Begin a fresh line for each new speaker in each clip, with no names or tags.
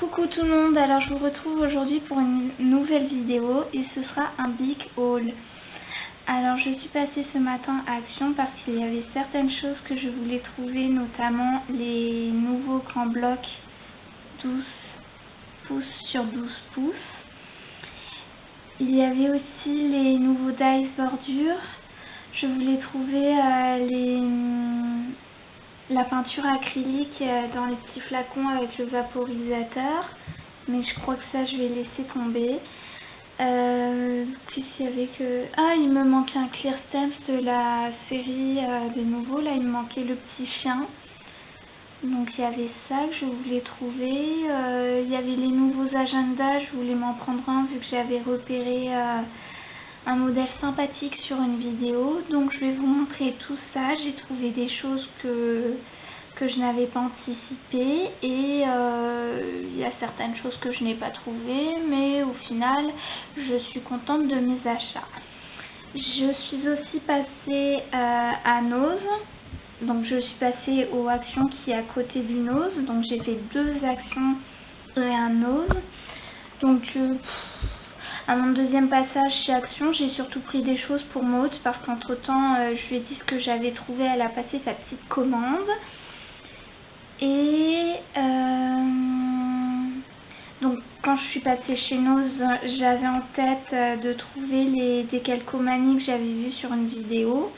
Coucou tout le monde, alors je vous retrouve aujourd'hui pour une nouvelle vidéo et ce sera un big haul. Alors je suis passée ce matin à Action parce qu'il y avait certaines choses que je voulais trouver, notamment les nouveaux grands blocs 12 pouces sur 12 pouces. Il y avait aussi les nouveaux dies bordures. Je voulais trouver la peinture acrylique dans les petits flacons avec le vaporisateur, mais je crois que ça je vais laisser tomber. Qu'est-ce qu'il y avait que... Ah, il me manquait un clear stamp de la série des nouveaux, là il me manquait le petit chien. Donc il y avait ça que je voulais trouver. Il y avait les nouveaux agendas, je voulais m'en prendre un vu que j'avais repéré un modèle sympathique sur une vidéo. Donc je vais vous montrer tout ça. J'ai trouvé des choses que je n'avais pas anticipées et il y a certaines choses que je n'ai pas trouvées, mais au final je suis contente de mes achats. Je suis aussi passée à Nose. Donc je suis passée au Action qui est à côté du Nose. Donc j'ai fait 2 Actions et un Nose. Donc à mon deuxième passage chez Action, j'ai surtout pris des choses pour Maud parce qu'entre temps je lui ai dit ce que j'avais trouvé. Elle a passé sa petite commande. Et donc quand je suis passée chez Nose, j'avais en tête de trouver les décalcomanies que j'avais vues sur une vidéo.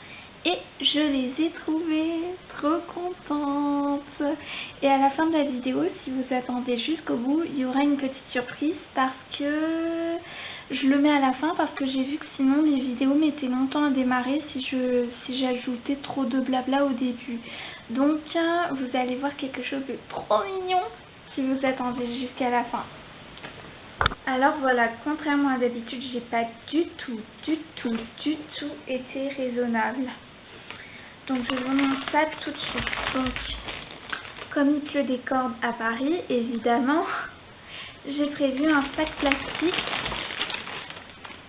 Et je les ai trouvés, trop contente. Et à la fin de la vidéo, si vous attendez jusqu'au bout, il y aura une petite surprise parce que je le mets à la fin parce que j'ai vu que sinon les vidéos mettaient longtemps à démarrer si j'ajoutais trop de blabla au début. Donc vous allez voir quelque chose de trop mignon si vous attendez jusqu'à la fin. Alors voilà, contrairement à d'habitude, j'ai pas du tout été raisonnable. Donc je vous montre ça tout de suite. Donc comme il pleut des cordes à Paris, évidemment, j'ai prévu un sac plastique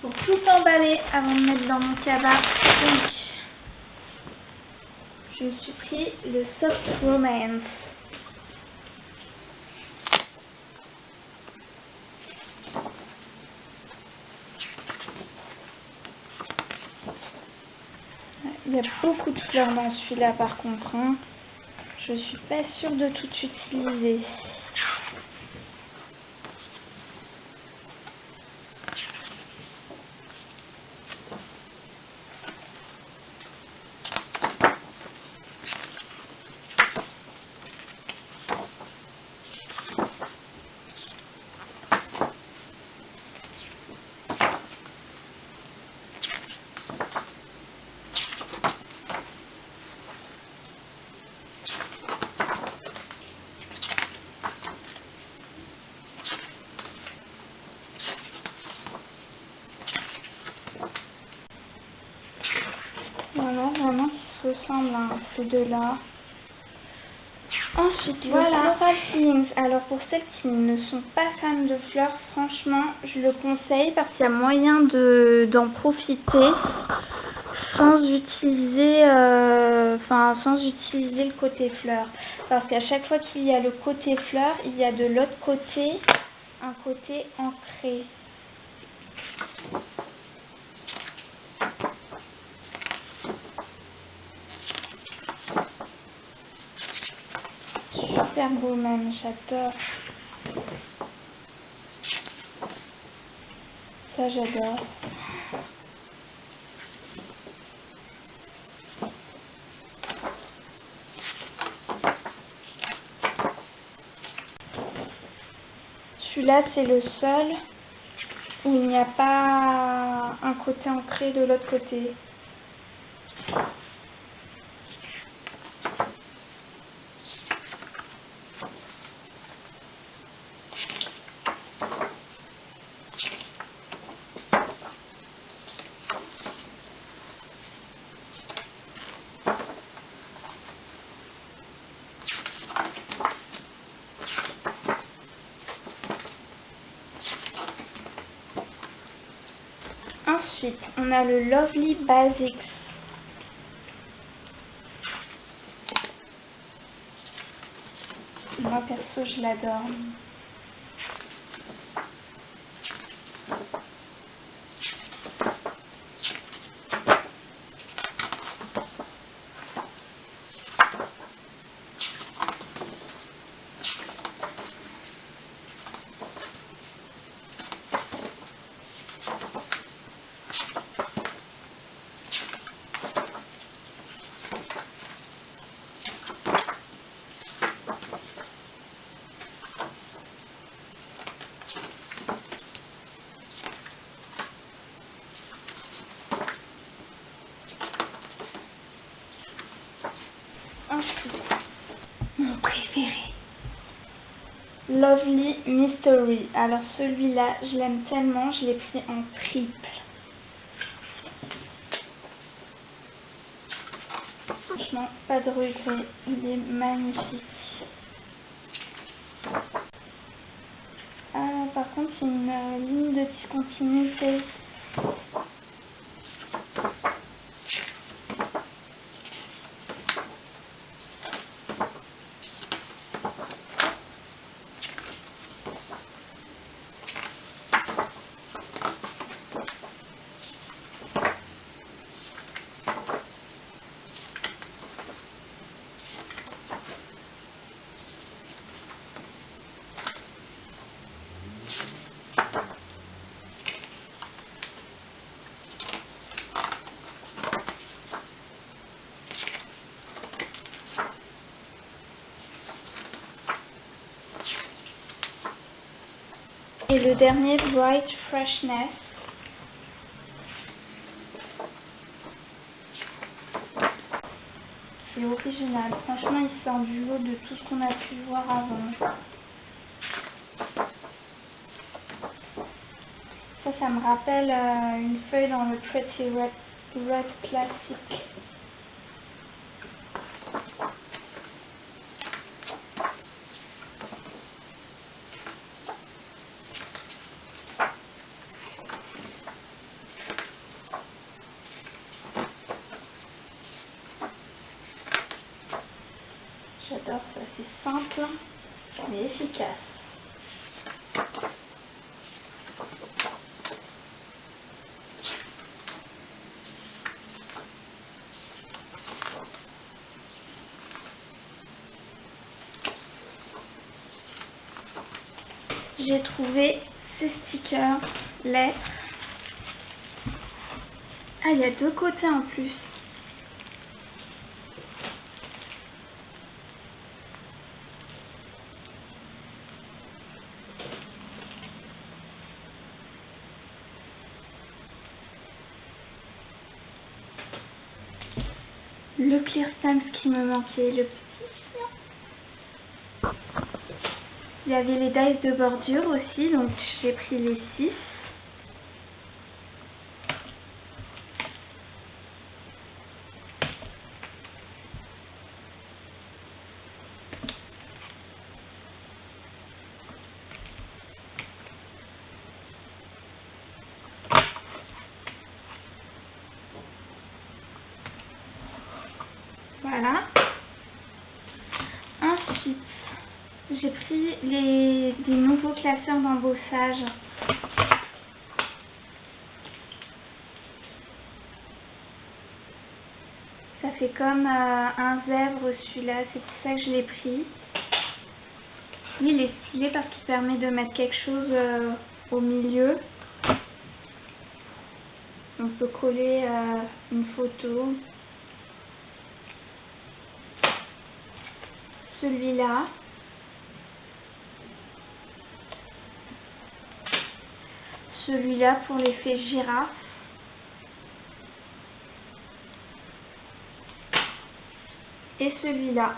pour tout emballer avant de mettre dans mon cabas. Donc je me suis pris le Soft Romance. Il y a beaucoup de fleurs dans celui-là par contre. Je suis pas sûre de tout utiliser. Voilà, vraiment qui ressemble à ces deux-là. Ensuite, voilà, Floral Feelings. Alors pour celles qui ne sont pas fans de fleurs, franchement, je le conseille parce qu'il y a moyen d'en profiter sans utiliser, sans utiliser le côté fleurs. Parce qu'à chaque fois qu'il y a le côté fleurs, il y a de l'autre côté un côté ancré. Super beau même, j'adore. Ça j'adore. Celui-là c'est le seul où il n'y a pas un côté ancré de l'autre côté. Ensuite, on a le Lovely Basics. Moi perso, je l'adore. Lovely Mystery. Alors celui-là, je l'aime tellement, je l'ai pris en triple. Franchement, pas de regret, il est magnifique. Ah, par contre, c'est une ligne de discontinuité. Et le dernier, Bright Freshness. C'est original. Franchement, il sort du lot de tout ce qu'on a pu voir avant. Ça me rappelle une feuille dans le Pretty Red classique. J'adore ça, c'est simple mais efficace. J'ai trouvé ces stickers lettres. Ah, il y a deux côtés en plus. Le clear stamp qui me manquait, le petit chien. Il y avait les dies de bordure aussi, donc j'ai pris les 6. Voilà. Ensuite, j'ai pris des nouveaux classeurs d'embossage. Ça fait comme un zèbre celui-là, c'est pour ça que je l'ai pris. Lui, il est stylé parce qu'il permet de mettre quelque chose au milieu. On peut coller une photo. Celui-là. Celui-là pour l'effet girafe. Et celui-là.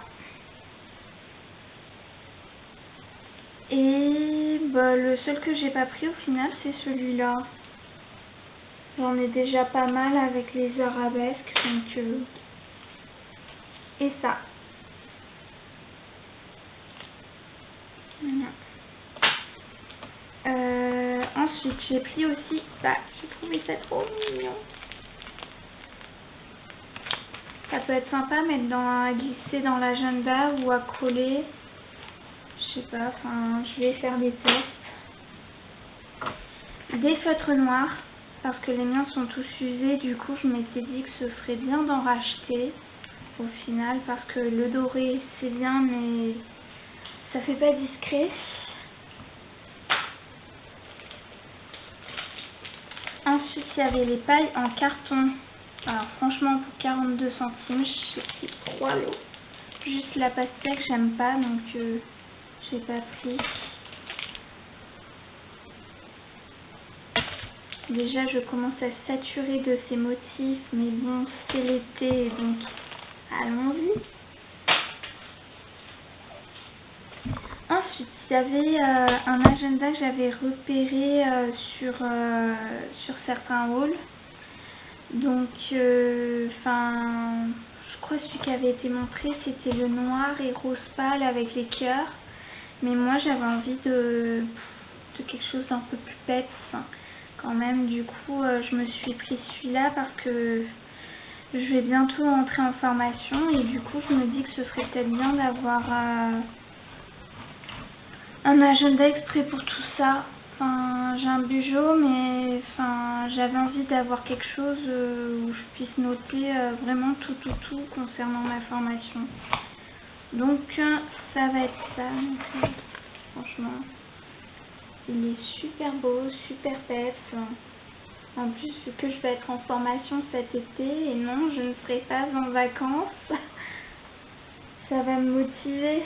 Et bah, le seul que j'ai pas pris au final, c'est celui-là. J'en ai déjà pas mal avec les arabesques. Donc, et ça. Voilà. Ensuite, j'ai pris aussi ça. J'ai trouvé ça trop mignon. Ça peut être sympa à glisser dans l'agenda ou à coller. Je sais pas, enfin, je vais faire des tests. Des feutres noirs, parce que les miens sont tous usés. Du coup, je m'étais dit que ce ferait bien d'en racheter au final, parce que le doré, c'est bien, mais ça fait pas discret. Ensuite, il y avait les pailles en carton. Alors franchement, pour 42 centimes, j'ai pris 3 lots. Juste la pastèque, j'aime pas, donc j'ai pas pris. Déjà, je commence à saturer de ces motifs, mais bon, c'est l'été, donc allons-y. Ensuite, il y avait un agenda que j'avais repéré sur certains hauls. Donc, enfin, je crois que celui qui avait été montré, c'était le noir et rose pâle avec les cœurs. Mais moi, j'avais envie de quelque chose d'un peu plus peps quand même. Du coup, je me suis pris celui-là parce que je vais bientôt entrer en formation. Et du coup, je me dis que ce serait peut-être bien d'avoir un agenda exprès pour tout ça. Enfin, j'ai un bugeot, mais enfin, j'avais envie d'avoir quelque chose où je puisse noter vraiment tout concernant ma formation. Donc, ça va être ça. Donc, franchement, il est super beau, super peps. En plus, vu que je vais être en formation cet été, et non, je ne serai pas en vacances, ça va me motiver.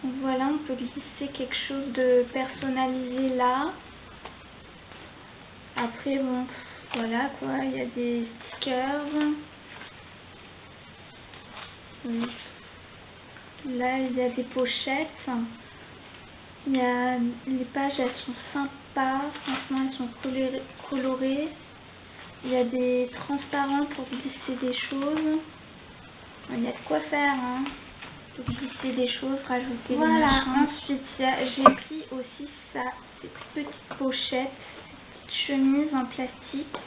Donc voilà, on peut glisser quelque chose de personnalisé là. Après, bon, voilà quoi, il y a des stickers. Oui. Là, il y a des pochettes. Il y a, les pages, elles sont sympas. Franchement, elles sont colorées. Il y a des transparents pour glisser des choses. Il y a de quoi faire, hein. Pour glisser des choses, rajouter des machins. Ensuite, j'ai pris aussi ça, cette petite pochette, cette petite chemise en plastique.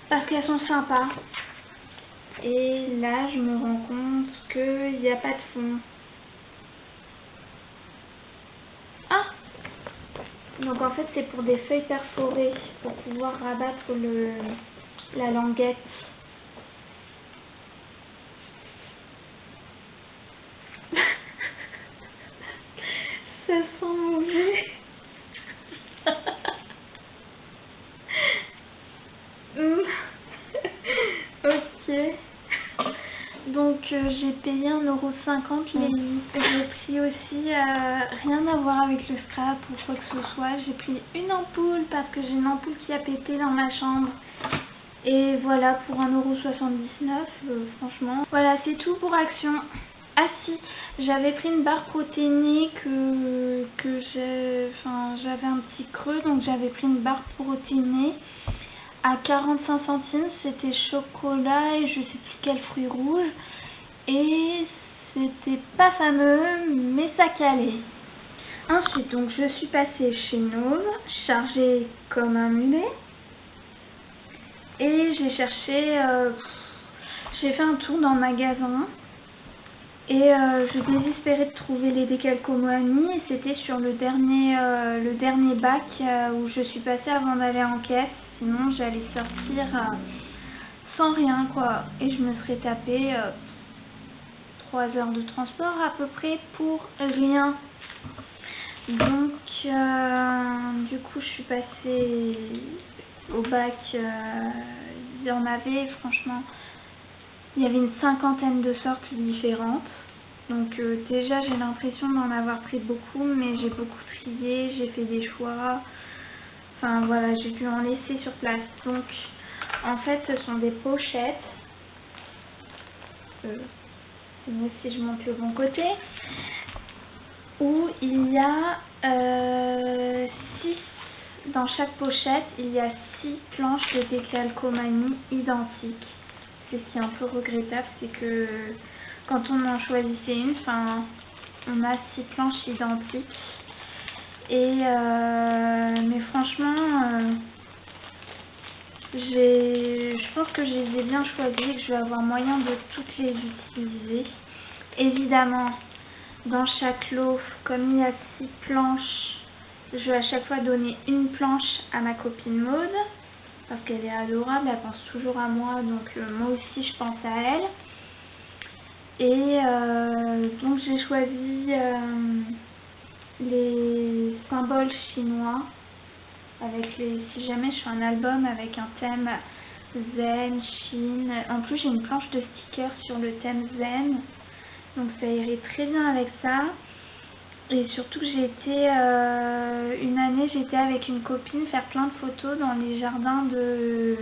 Parce qu'elles sont sympas. Et là, je me rends compte qu'il n'y a pas de fond. Ah! Donc en fait, c'est pour des feuilles perforées, pour pouvoir rabattre la languette. Ça sent mauvais. Ok. Donc j'ai payé 1,50 €. J'ai pris aussi rien à voir avec le scrap ou quoi que ce soit. J'ai pris une ampoule parce que j'ai une ampoule qui a pété dans ma chambre. Et voilà, pour 1,79 €, franchement. Voilà, c'est tout pour Action. Ah si, j'avais pris une barre protéinée que j'avais un petit creux, donc j'avais pris une barre protéinée à 45 centimes. C'était chocolat et je sais plus quel fruit rouge. Et c'était pas fameux, mais ça calait. Ensuite, donc je suis passée chez Nove, chargée comme un mulet. Et j'ai cherché, j'ai fait un tour dans le magasin. Et je désespérais de trouver les décalcos Moami, et c'était sur le dernier bac où je suis passée avant d'aller en caisse. Sinon j'allais sortir sans rien quoi. Et je me serais tapé 3 heures de transport à peu près pour rien. Donc du coup je suis passée au bac, il y en avait franchement. Il y avait une 50aine de sortes différentes. Donc déjà j'ai l'impression d'en avoir pris beaucoup, mais j'ai beaucoup trié, j'ai fait des choix. Enfin voilà, j'ai dû en laisser sur place. Donc en fait ce sont des pochettes. C'est mieux si je monte le bon côté. Où il y a 6, dans chaque pochette, il y a 6 planches de décalcomanie identiques. Ce qui est un peu regrettable, c'est que quand on en choisissait une, on a 6 planches identiques. Et mais franchement, je pense que je les ai bien choisies et que je vais avoir moyen de toutes les utiliser. Évidemment, dans chaque lot, comme il y a 6 planches, je vais à chaque fois donner une planche à ma copine Maude. Parce qu'elle est adorable, elle pense toujours à moi, donc moi aussi je pense à elle. Et donc j'ai choisi les symboles chinois, avec si jamais je fais un album avec un thème zen, Chine. En plus j'ai une planche de stickers sur le thème zen, donc ça irait très bien avec ça. Et surtout que une année j'étais avec une copine faire plein de photos dans les jardins de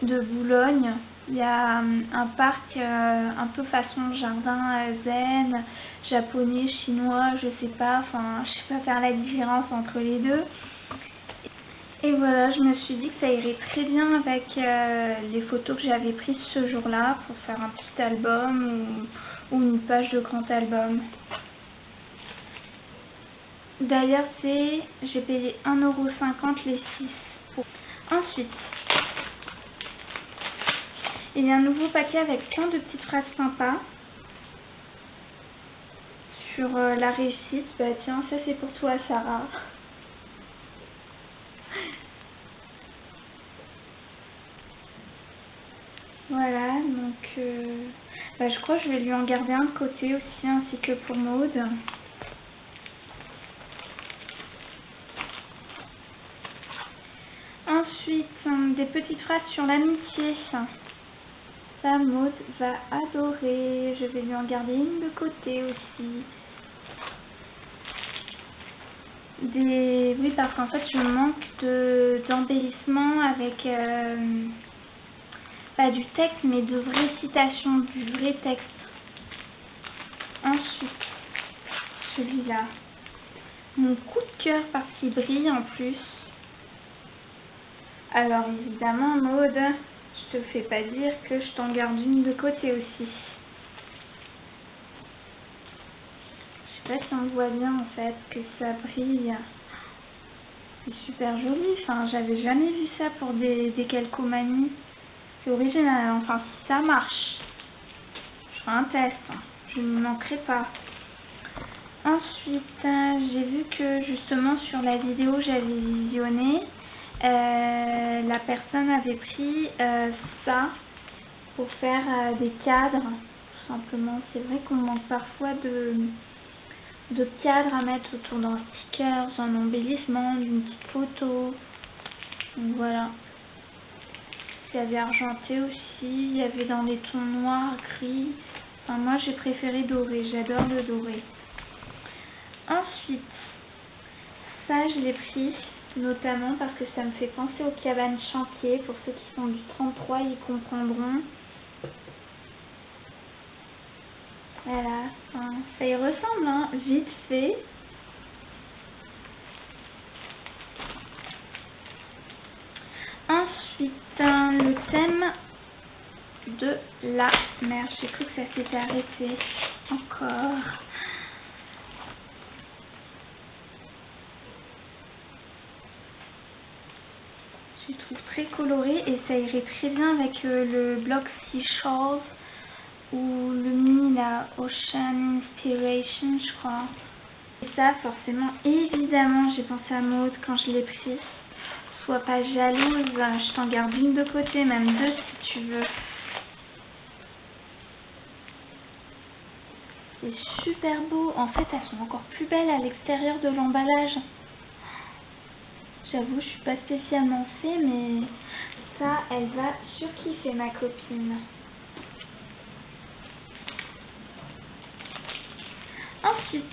Boulogne. Il y a un parc un peu façon jardin zen, japonais, chinois, je sais pas, enfin je sais pas faire la différence entre les deux. Et voilà, je me suis dit que ça irait très bien avec les photos que j'avais prises ce jour-là pour faire un petit album ou une page de grand album. D'ailleurs, j'ai payé 1,50 € les 6. Ensuite, il y a un nouveau paquet avec plein de petites phrases sympas sur la réussite. Bah tiens, ça c'est pour toi, Sarah. Voilà, donc je crois que je vais lui en garder un de côté aussi, ainsi que pour Maud. Ensuite, des petites phrases sur l'amitié. Ça, Maud va adorer. Je vais lui en garder une de côté aussi. Oui, parce qu'en fait, je manque d'embellissement avec pas du texte, mais de vraies citations, du vrai texte. Ensuite, celui-là. Mon coup de cœur parce qu'il brille en plus. Alors évidemment, Maud, je te fais pas dire que je t'en garde une de côté aussi. Je sais pas si on voit bien en fait que ça brille. C'est super joli. Enfin, j'avais jamais vu ça pour des calcomanies. C'est original. Enfin, si ça marche, je ferai un test. Je n'y manquerai pas. Ensuite, j'ai vu que justement sur la vidéo que j'avais visionnée, la personne avait pris ça pour faire des cadres, tout simplement. C'est vrai qu'on manque parfois de cadres à mettre autour d'un sticker, d'un embellissement, d'une petite photo. Donc voilà. Il y avait argenté aussi, il y avait dans les tons noirs, gris. Enfin, moi j'ai préféré doré, j'adore le doré. Ensuite, ça je l'ai pris notamment parce que ça me fait penser aux cabanes chantier. Pour ceux qui sont du 33, ils comprendront. Voilà, enfin, ça y ressemble, hein, vite fait. Ensuite, le thème de la mer. J'ai cru que ça s'était arrêté encore. Je trouve très coloré et ça irait très bien avec le bloc Seashores ou le mini la Ocean Inspiration, je crois. Et ça, forcément, évidemment, j'ai pensé à Maud quand je l'ai pris. Sois pas jalouse, je t'en garde une de côté, même deux si tu veux. C'est super beau. En fait, elles sont encore plus belles à l'extérieur de l'emballage. J'avoue, je suis pas spécialement fait, mais ça, elle va surkiffer ma copine. Ensuite,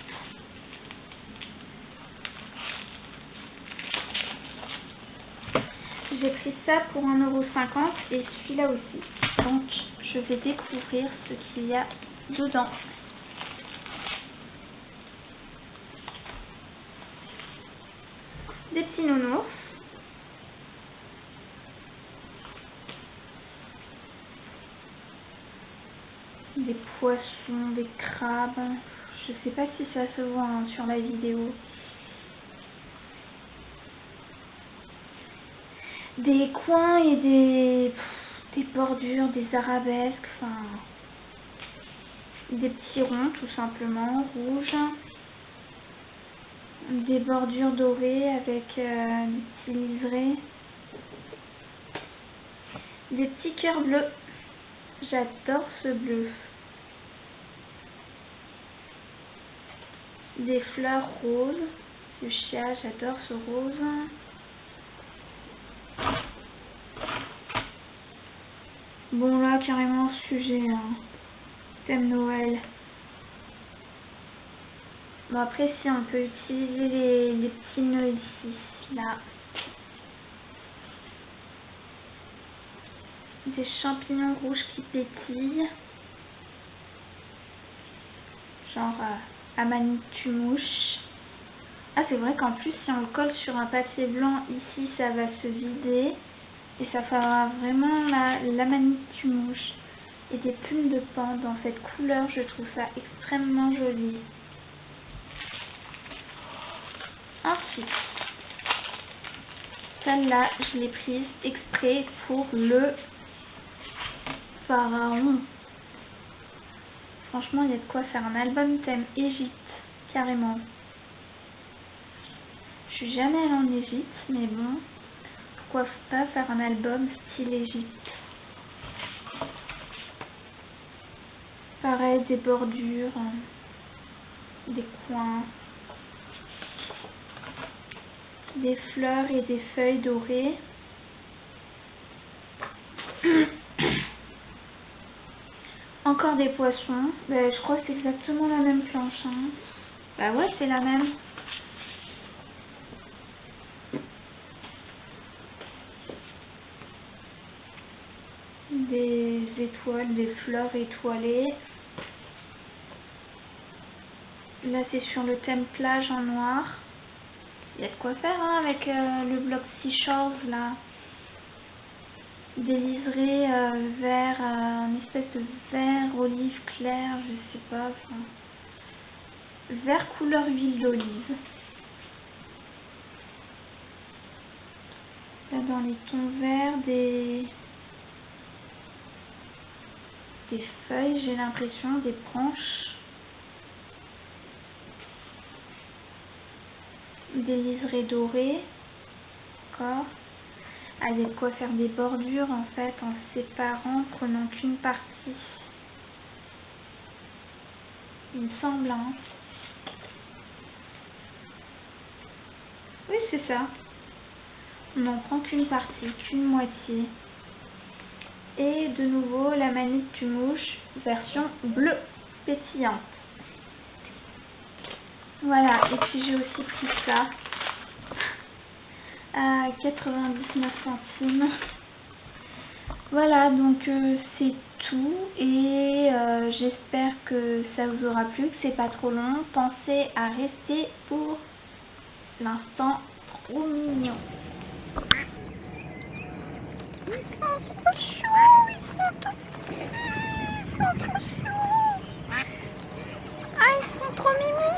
j'ai pris ça pour 1,50 € et celui-là aussi. Donc, je vais découvrir ce qu'il y a dedans. Des petits nounours. Des poissons, des crabes. Je sais pas si ça se voit hein, sur la vidéo. Des coins et des bordures, des arabesques, enfin des petits ronds tout simplement, rouges. Des bordures dorées avec des petits liserés. Des petits cœurs bleus. J'adore ce bleu. Des fleurs roses. Fuchsia, j'adore ce rose. Bon là, carrément sujet, hein. Thème Noël. Bon après si on peut utiliser les petits nœuds ici, là. Des champignons rouges qui pétillent. genre Amanite Tue-Mouche. Ah, c'est vrai qu'en plus, si on le colle sur un papier blanc, ici, ça va se vider. Et ça fera vraiment l'Amanite Tue-Mouche. Et des plumes de pan dans cette couleur, je trouve ça extrêmement joli. Ensuite, celle-là, je l'ai prise exprès pour le pharaon. Franchement, il y a de quoi faire un album thème Égypte, carrément. Je suis jamais allée en Égypte, mais bon, pourquoi pas faire un album style Égypte. Pareil, des bordures, des coins, des fleurs et des feuilles dorées. Encore des poissons. Ben, je crois que c'est exactement la même planche. Hein. Bah ouais, c'est la même. Des étoiles, des fleurs étoilées. Là, c'est sur le thème plage en noir. Il y a de quoi faire hein, avec le bloc Seashores là. Des liserés vert, une espèce de vert olive clair, je sais pas. Enfin, vert couleur huile d'olive. Là, dans les tons verts, des feuilles, j'ai l'impression, des branches. Des liserés dorés. D'accord. Ah, il y a de quoi faire des bordures en fait en séparant, prenant qu'une partie. Il me semble. Hein. Oui, c'est ça. On n'en prend qu'une partie, qu'une moitié. Et de nouveau l'Amanite Tue-Mouche version bleue pétillante. Voilà, et puis j'ai aussi pris ça à 99 centimes. Voilà, donc c'est tout et j'espère que ça vous aura plu, que c'est pas trop long. Pensez à rester pour l'instant trop mignon.
Ils sont trop chauds, ils sont tout petits, ils sont trop chauds. Ah, ils sont trop mimi.